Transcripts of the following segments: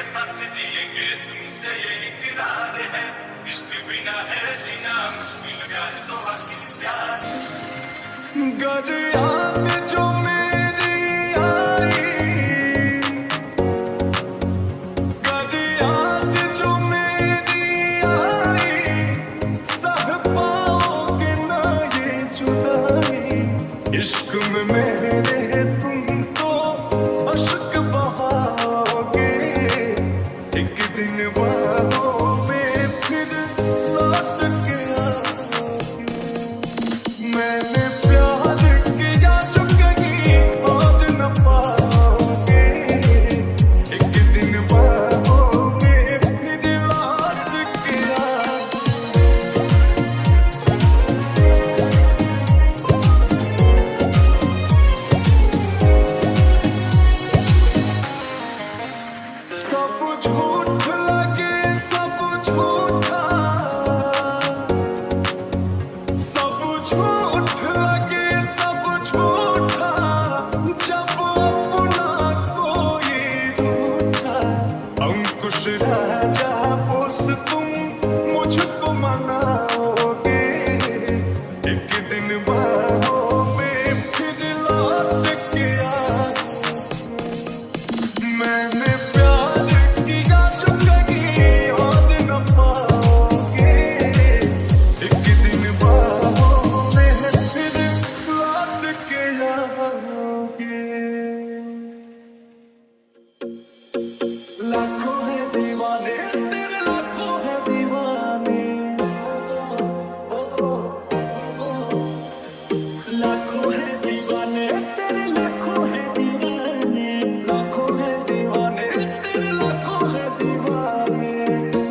के साथ जिएंगे तुमसे ये इकरार है, इश्क बिना है जीना मुश्किल, प्यार तो आखिर प्यार। गर याद जो मेरी आई, गर याद जो मेरी आई, सह पाओगे ना ये जुदाई, इश्क में मेरे तुम तो अश्क बहाओगे, एक दिन बहाओगे फिर लौट के आओगे। मैंने प्यार किया जो कहीं और न पाओगे, एक दिन बहाओगे फिर लौट के आओगे। सब झूठ लगे सब झूठा, सब झूठ लगे सब झूठा, जब अपना कोई रूठा, अंकुश राजा बोस तुम मुझको मनाओगे, एक दिन बहाओगे फिर लौट के आओगे। मैंने प्यार किया जो कहीं और न पाओगे, एक दिन बहाओगे फिर लौट के आओगे। लाखों है दीवाने तेरे, लाखों है दीवाने, लाखों है दीवाने तेरे, लाखों है दीवाने, लाखों है दीवाने तेरे, लाखों है दीवाने।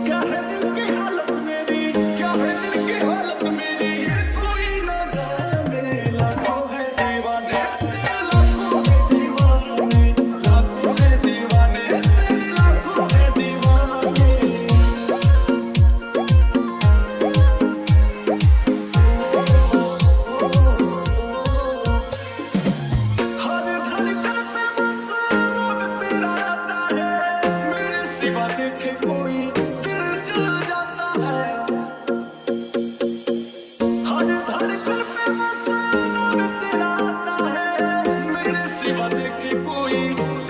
क्या है दिल की हालत मेरी, क्या है दिल की हालत मेरी, ये कोई न जाने। लाखों है दीवाने तेरे, लाखों है दीवाने, लाखों है दीवाने तेरे, लाखों है दीवाने। हर धड़कन पे बस नाम तेरा आता है, मेरे सिवा देखे कोई दिल जल जाता है। हर धड़कन पे बस नाम तेरा आता है, मेरे सिवा देखे कोई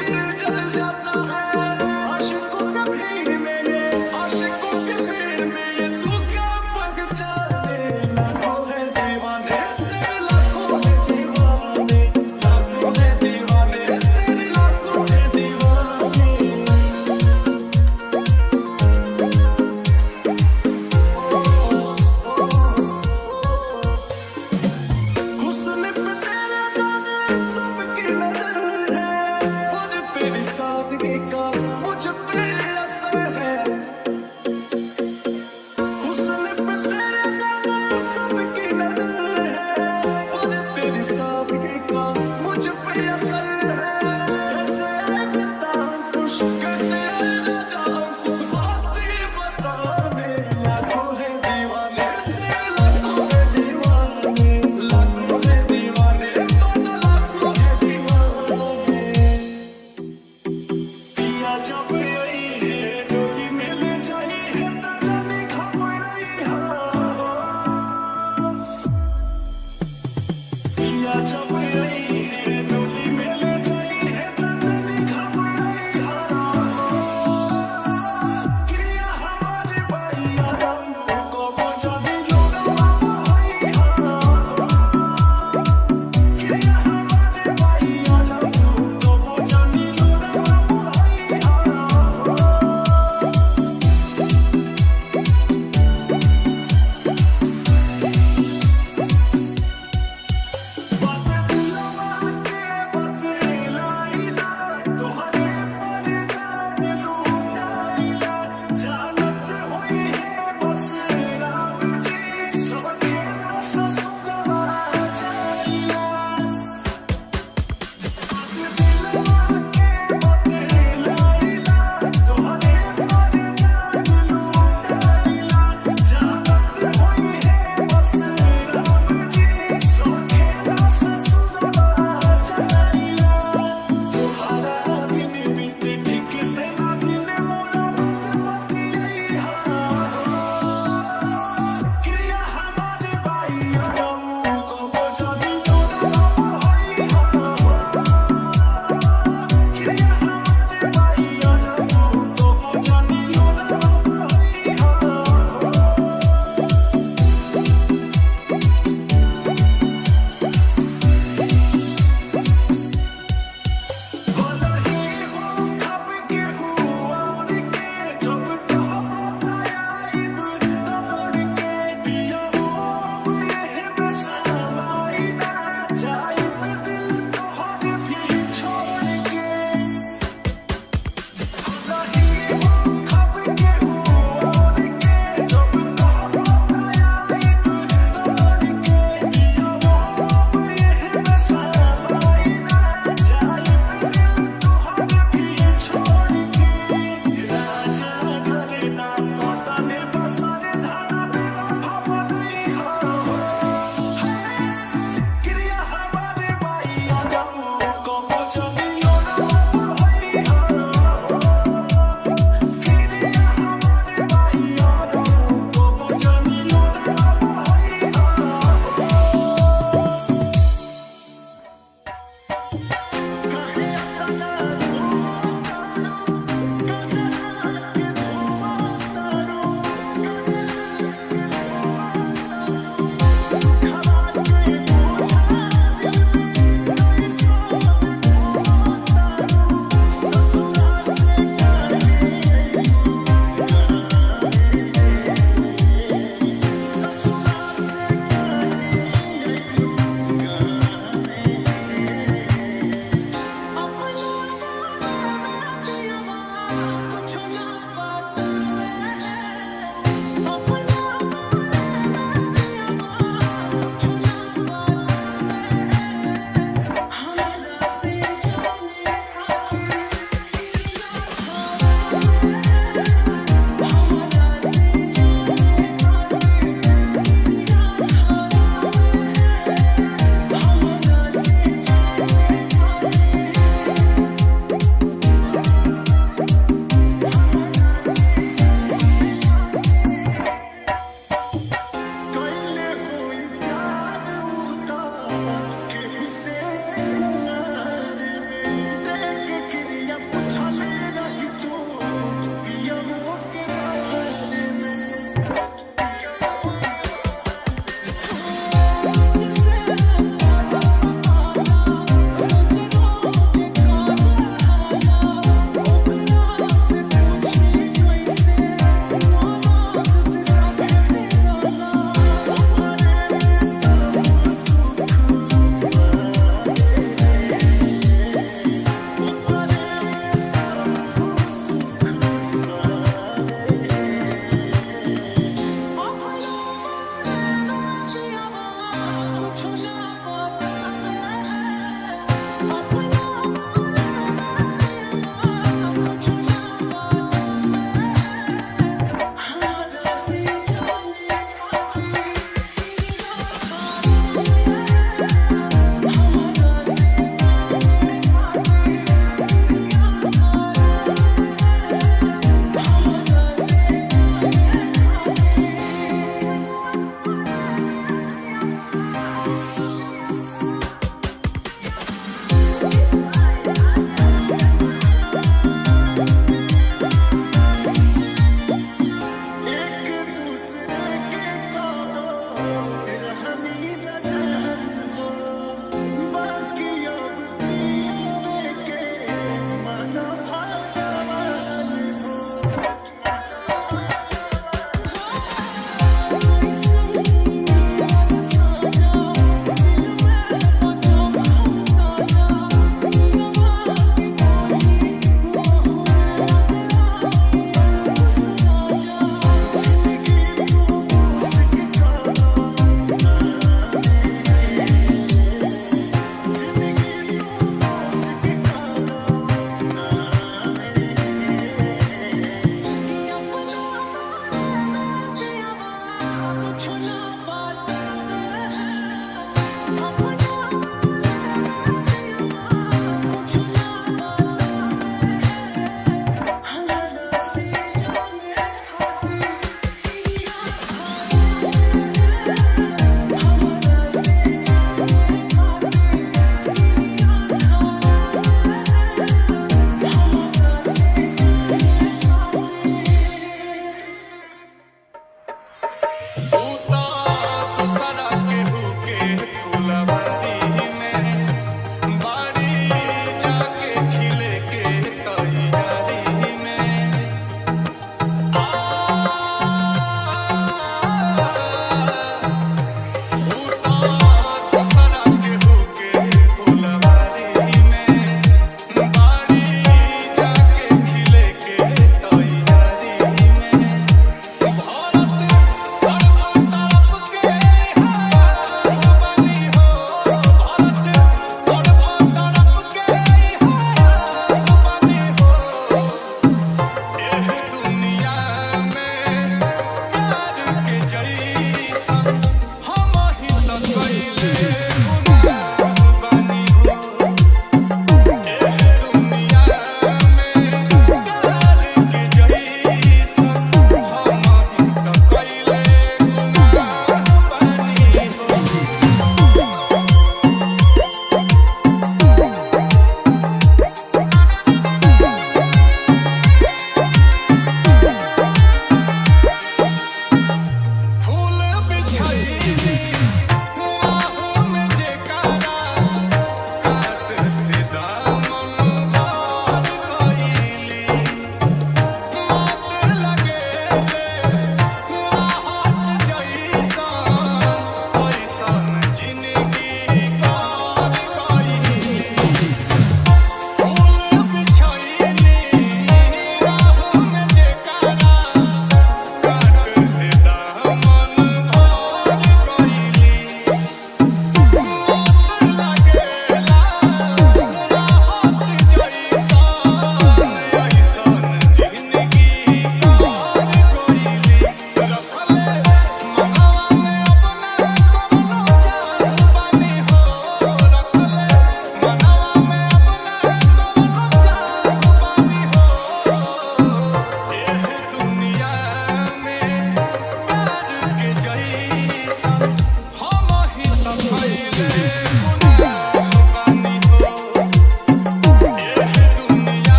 दिल जल जाता है। आशिकों के भीड़ में ये, आशिकों के भीड़ में ये तू क्या पहचाने। लाखों है दीवाने तेरे, लाखों है दीवाने, लाखों है दीवाने तेरे, लाखों है दीवाने। हुस्न पे तेरे गाने सबकी नजर है, वो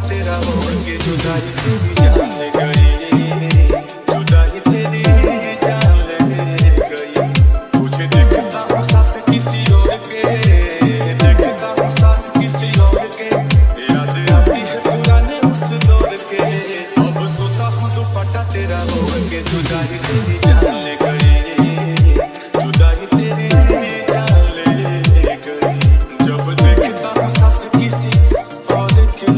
तेरा होड़ के जुदाई तेरी जान ले गई, जुदाई तेरी जान ले गई। तुझे देखता हूँ साथ किसी और के, देखता हूँ साथ किसी और के, याद आती है पुराने उस दौर के। अब सोता हूँ दुपट्टा तेरा होड़ के जुदाई तेरी जान ले गई, जुदाई तेरी जान ले गई। जब देखता हूँ साथ किसी और के।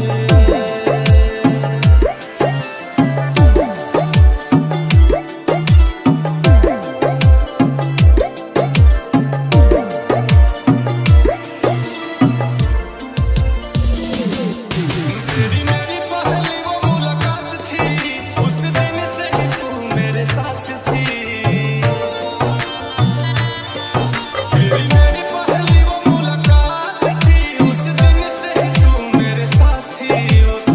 तेरी मेरी पहली वो मुलाकात थी, उस दिन से ही तू मेरे साथ थी। तेरी मेरी पहली वो मुलाकात थी, उस दिन से ही तू मेरे साथ थी, उस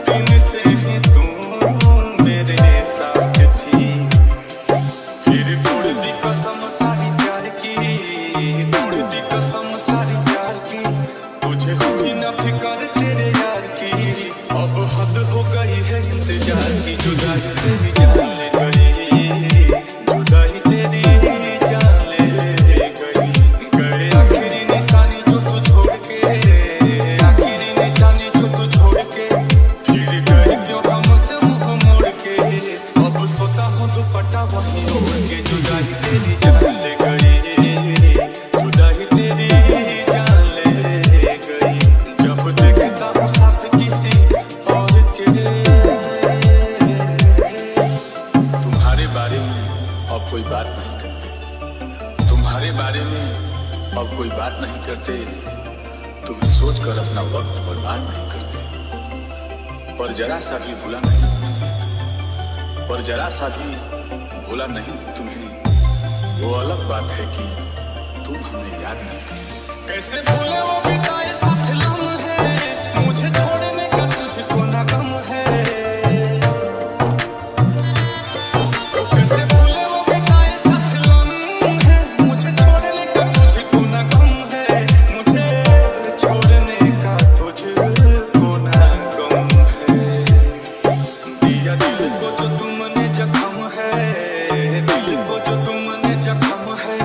दिन से ही तू मेरे साथ थी। फिर तोड़ दी कसम सारी प्यार की, तोड़ दी कसम सारी प्यार की, तुझे हुई ना फिक्र तेरे यार की। अब हद हो गई है इंतजार की, जुदाई तेरी जान ले गई, जुदाई तेरी जान ले गई। गए आखिरी निशानी जो तू छोड़ के, आखिरी निशानी जो तू छोड़ के, फिर गए क्यों हमसे मुंह मोड़ के। अब सोता हूँ दुपट्टा वहीं ओढ़ के, जुदाई तेरी जान ले गई, जुदाई तेरी जान ले गई। जब देखता हूँ साथ किसी और के। तुम्हारे बारे में अब कोई बात नहीं करते, तुम्हारे बारे में अब कोई बात नहीं करते, तुम्हें सोचकर अपना वक्त बर्बाद नहीं करते। पर जरा सा भी भूला नहीं तुम्हें, पर जरा सा भी भूला नहीं तुम्हें। वो अलग बात है कि तुम हमें याद नहीं करते। कैसे भूले वो बिताए साथ लम्हे, मुझे छोड़ने का तुझको ना गम है। कैसे भूले वो बिताए साथ लम्हे, मुझे छोड़ने का तुझको ना गम है, मुझे छोड़ने का तुझको ना गम है। दिया दिल को जो तुमने जख्म है, दिल को जो तुमने जख्म है,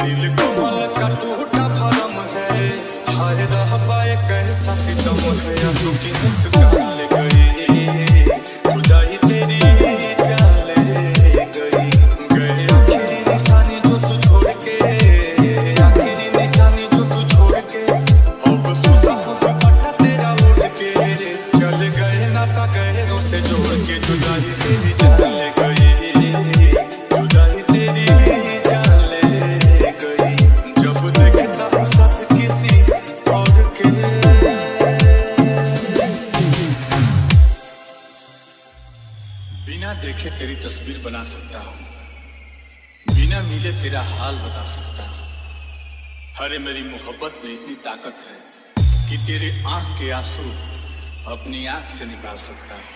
दिल कोमल का टूटा भरम है। हाय रह पाए कैसा सितम है, आंसू की मुस्कान ले गई, जुदाई तेरी जान ले गई। गए आखिरी निशानी जो तू छोड़ के, आखिरी निशानी जो तू छोड़ के। अब सोता हूँ दुपट्टा तेरा ओढ़ के, चल गए नाता गहरों से जोड़ के, जुदाई तेरी जान ले गई, जुदाई तेरी जान ले गई। जब देखता हूँ साथ किसी और के। बिना देखे तेरी तस्वीर बना सकता हूँ, बिना मिले तेरा हाल बता सकता हूँ। अरे मेरी मोहब्बत में इतनी ताकत है कि तेरे आंख के आंसू अपनी आंख से निकाल सकता हूँ।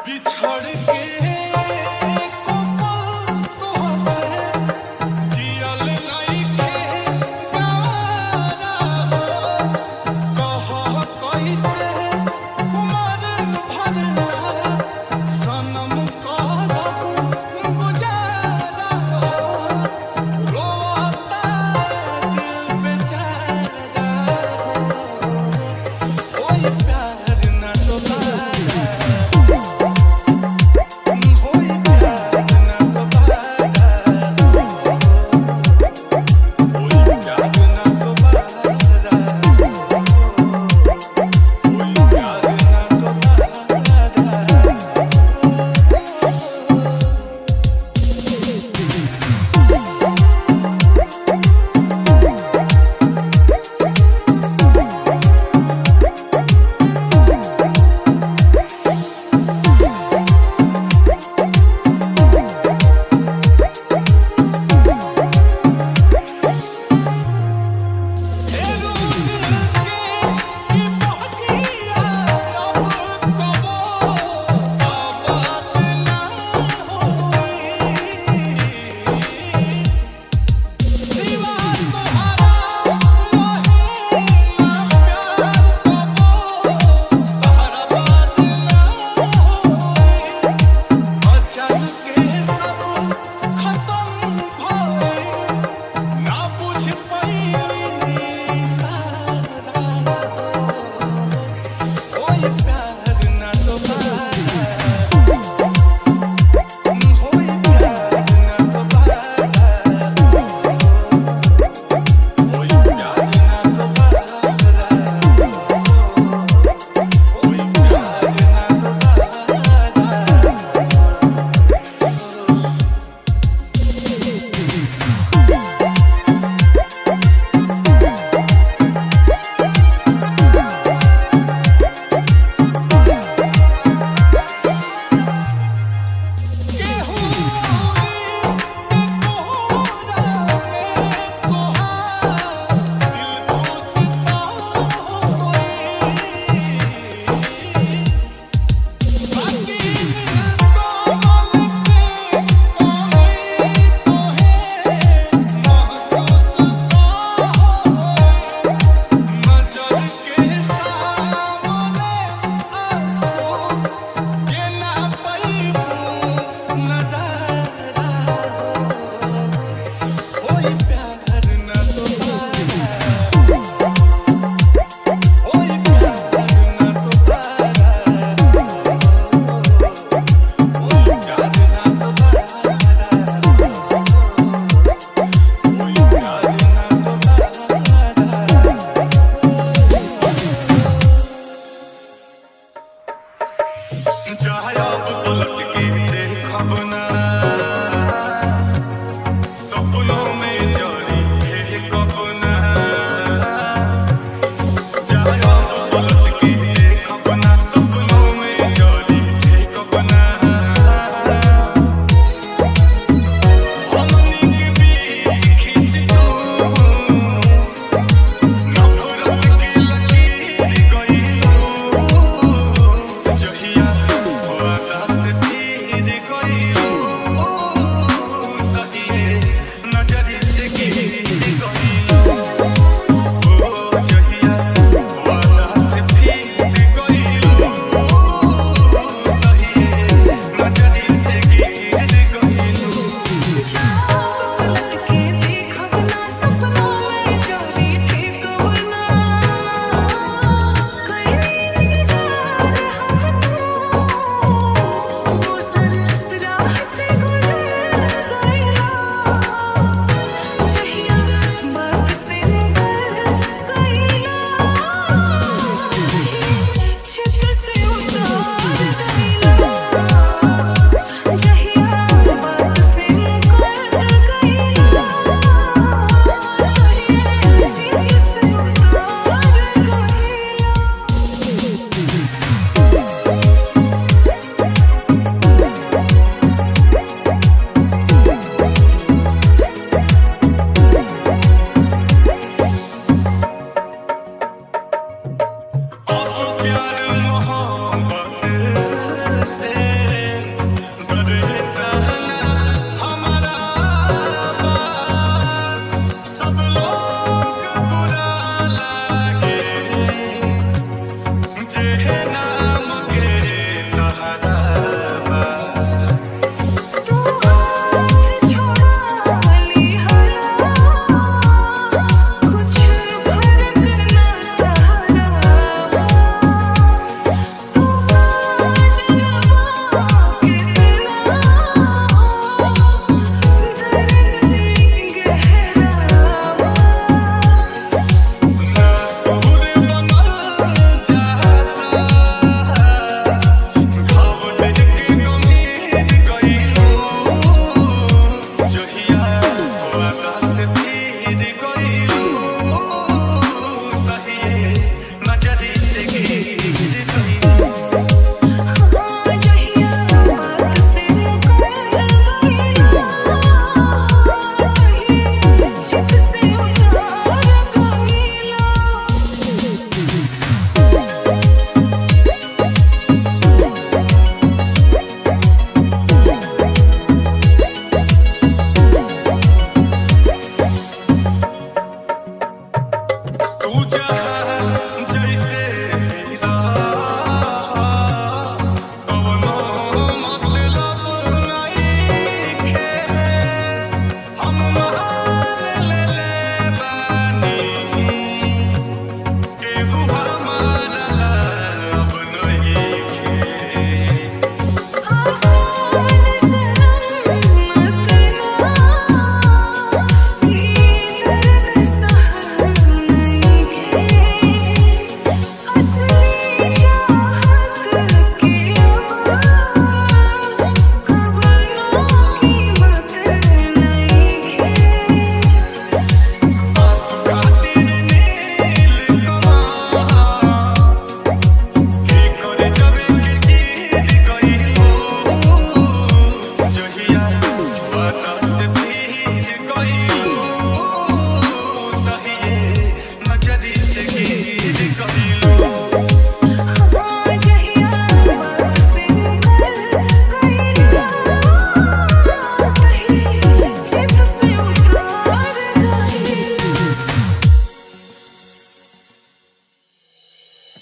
बिछड़ के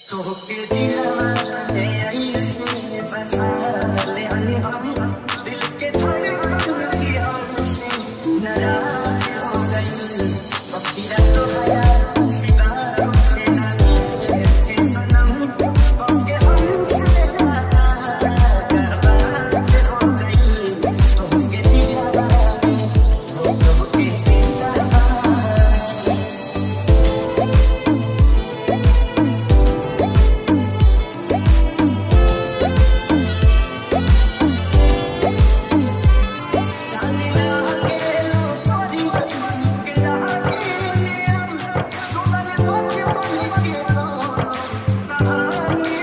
तोहके दिलवा में ऐसे बसा ले हम दिल के धड़कन की हमसे नाराज हो गई अब तेरा तो हया सितारों से ना के सनम होके हमसे बर्बाद हो गई तोहके दिलवा में तोहके दिलवा जाने लगे लो परी बन के रानी हम सुनल बचपन के कहानी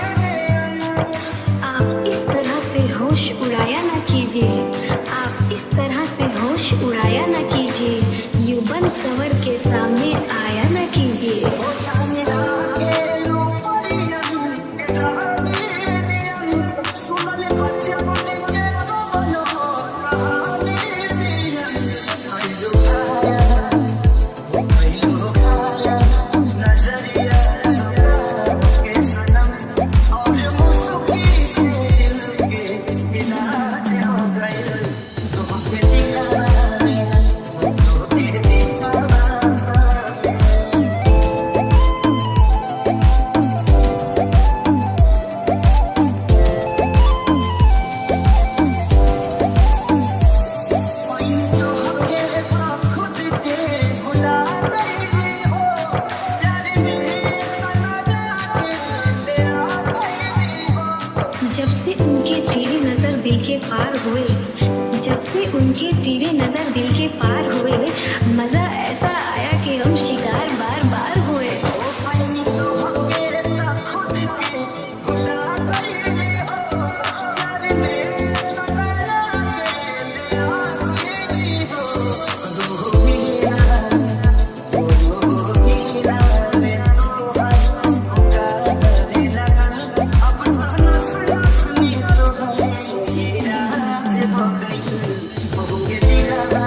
आप इस तरह से होश उड़ाया ना कीजिए, आप इस तरह से होश उड़ाया ना कीजिए, यूं बन सवर के सामने आया ना कीजिए। ओ जाने लगे लो परी बन के रानी हम सुनल बचपन के कहानी आइलो खाया नजरिया झुका के सनम और मुस्की से दिल के इलाज हो गइल तोहके दिलवा में तोहके दिलवा खुद के भुला गई हो प्यार में बना जाके ले आ गई हो जब से उनके तीरे नजर दिल के पार हुए, जब से उनके तीरे नजर दिल के पार हुए, मजा ऐसा आया कि हम शिकार बार बार हुए। ओ पानी तो होके ता खुद के भुला गई हो प्यार में बना जाके ले आ गई हो रोहिला में तो हर पुकार लगा अब नस नस में तो है राज हो गई बहुके दिलवा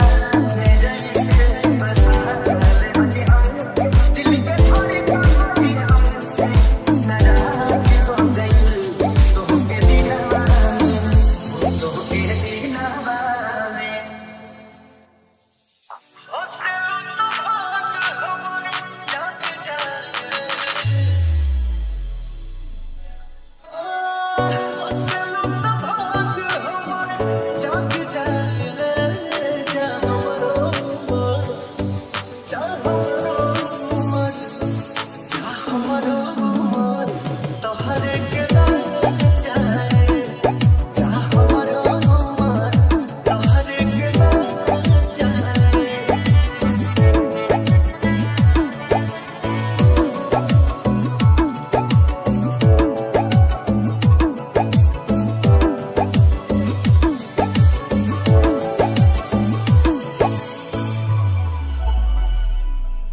में जैसे बसा ले हम दिल के थोड़ी कहानी हमसे नाराज हो गई बहुके दिलवा में बहुके दिलवा में उससे तो भाग हमारे जाग जाए उससे तो भाग हमारे जाग जाए जा हमारो मन जा हमारो मन जा हमारो मन तोहरे के लाग जाए जा हमारो मन तोहरे के लाग जाए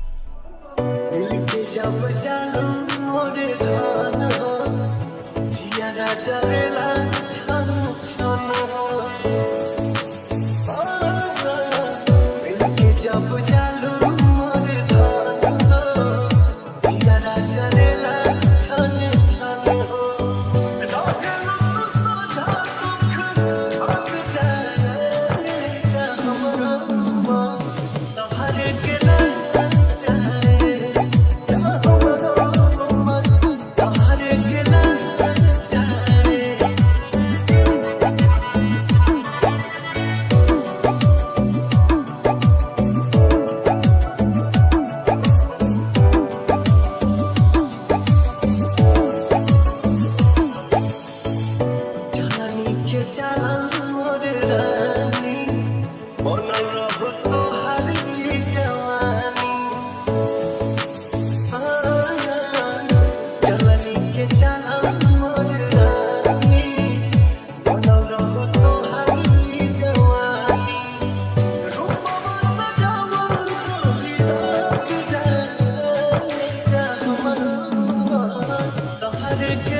दिल के जब जानो मोरे धान हो जिया राजा रेला छन छन हो दिल के जब जानो मोरे धान हो जिया राजा रेला छन छन हो लागल तू सोझा दुख भाग जाए जा हमरो मन तोहरे के लाग जाए जा हमरो मन तोहरे के लाग जाए जानी के चाल मोर रानी बनल रहु तोहार ई जवानी जानी के चाल मोर रानी बनल रहु तोहार ई जवानी रूपवा सजावल तोही राख जाए जा हमरो मन तोहरे के